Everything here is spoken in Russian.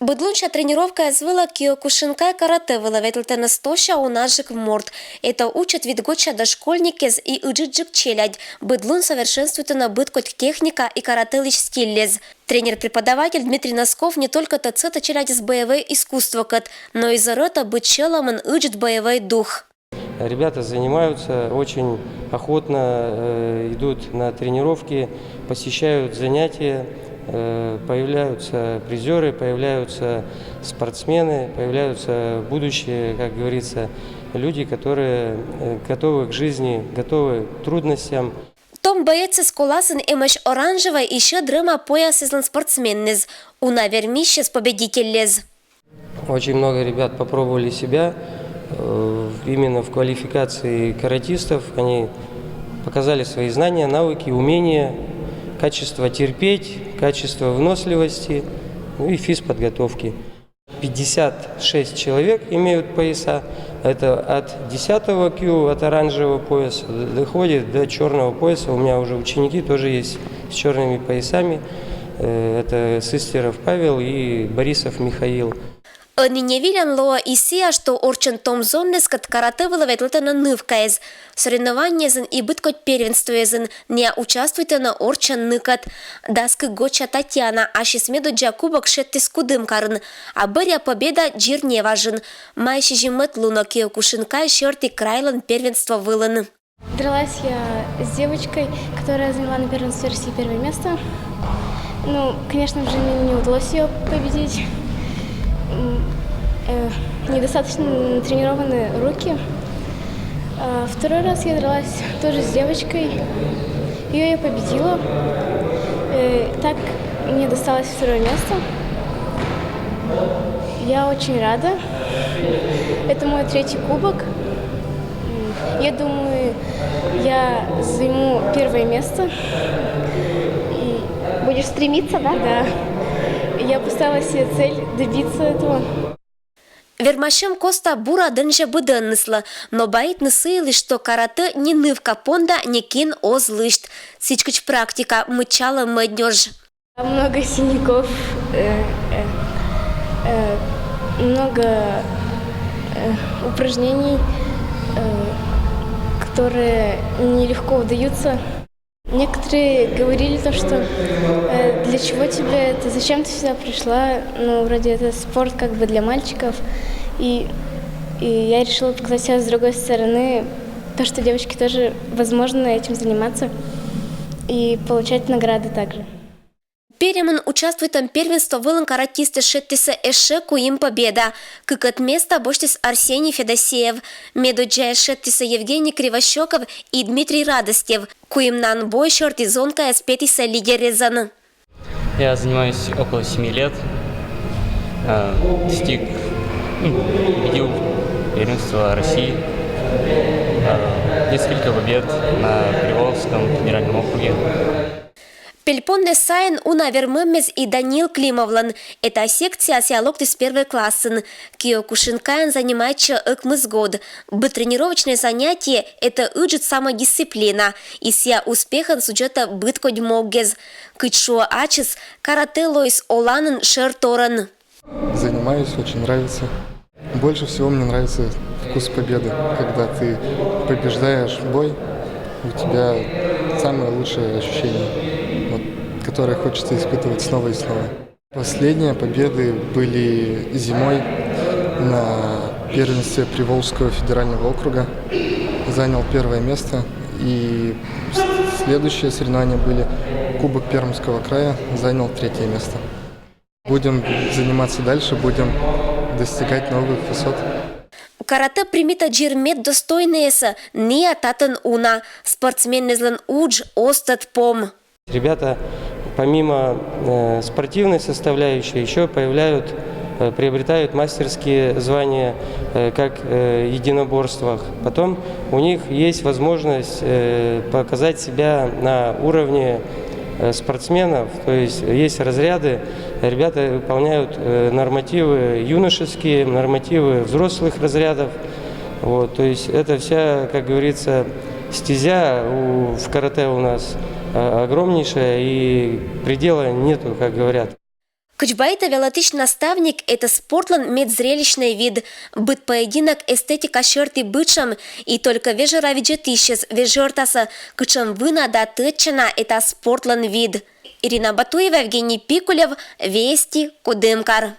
Быдлунша тренировка звала Киокушинкай карате выловительта настоящая у наших морд. Это учат видгоча дошкольники и уджиджик челядь. Быдлун совершенствует на быткоть техника и карателыч стилез. Тренер-преподаватель Дмитрий Носков не только тацета челядь с боевое искусство, но и зарота быть челом он учит боевой дух. Ребята занимаются очень охотно, идут на тренировки, посещают занятия. Появляются призеры, появляются спортсмены, появляются будущие, как говорится, люди, которые готовы к жизни, готовы к трудностям. Том боец с коласен имеш оранжевой еще дрема пояс из спортсменниз, уна вермище с победителез. Очень много ребят попробовали себя именно в квалификации каратистов. Они показали свои знания, навыки, умения, качество терпеть, качество выносливости, ну и физподготовки. 56 человек имеют пояса. Это от 10-го кью, от оранжевого пояса, доходит до черного пояса. У меня уже ученики тоже есть с черными поясами. Это Сыстеров Павел и Борисов Михаил. Не виден лоа и сия, что орчен Том Зоннес кат карате выловит на нывкаез. Соревнования зен и быткот первенствуезен не участвуйте на орчен ныкат. Даски гоча Татьяна, а шесмеду джа кубок шетти скудым карн. А быря победа джир не важен. Майши жимет луна Киокушинкай шерти крайлан первенство вылан. Дралась я с девочкой, которая заняла на первенстве России первое место. Ну, конечно же, мне не удалось ее победить. Недостаточно тренированы руки. Второй раз я дралась тоже с девочкой. Ее я победила. Так мне досталось второе место. Я очень рада. Это мой третий кубок. Я думаю, я займу первое место. И... Будешь стремиться, да? Да. Я поставила себе цель добиться этого. Вермашем Коста бура дынже быдыннысла, но боит нысыйлы, что карате не нывка понда, не кин озлышт. Сичкач практика, мычала мэднёж. Много синяков, много упражнений, которые нелегко удаются. Некоторые говорили то, что для чего тебе это, зачем ты сюда пришла, ну, вроде это спорт как бы для мальчиков. И я решила показать себя с другой стороны, то, что девочки тоже возможно этим заниматься и получать награды также. Переман участвует в первенстве вылан каратисты шеттиса эшеку им победа. Как от места боштис Арсений Федосеев, медуджая шеттиса Евгений Кривощеков и Дмитрий Радостев, куим нан бой шортизонка эспетиса лидерезан. Я занимаюсь около 7 лет, победил первенство России, несколько побед на Приволжском федеральном округе. Пельпонне Сайн Уна Вермемез и Данил Климовлан. Это секция сиалог из первой классы. Киокушинкай занимается экмыз год. Тренировочное занятие – это уджит самодисциплина. И ся успехан суджета быткодь могез. Кычшуа ачис карате лойс оланен шерторан. Занимаюсь, очень нравится. Больше всего мне нравится вкус победы. Когда ты побеждаешь бой, у тебя самое лучшее ощущение, которое хочется испытывать снова и снова. Последние победы были зимой на первенстве Приволжского федерального округа. Занял первое место. И следующие соревнования были Кубок Пермского края, занял третье место. Будем заниматься дальше, будем достигать новых высот. Карате примита джирмет достойнеса, не ататан уна, спортсмен незлан удж остат пом. Ребята, помимо спортивной составляющей, еще приобретают мастерские звания как в единоборствах. Потом у них есть возможность показать себя на уровне спортсменов, то есть разряды, ребята выполняют нормативы юношеские, нормативы взрослых разрядов, Вот, то есть это вся, как говорится, стезя в карате у нас огромнейшая, и предела нету, как говорят. Кучбайта велатыч наставник – это спортлан медзрелищный вид. Быт поединок эстетика черты бычам, и только вежера виджетищес вежертаса, кычам вына да тычина – это спортлан вид. Ирина Батуева, Евгений Пикулев, Вести, Кудымкар.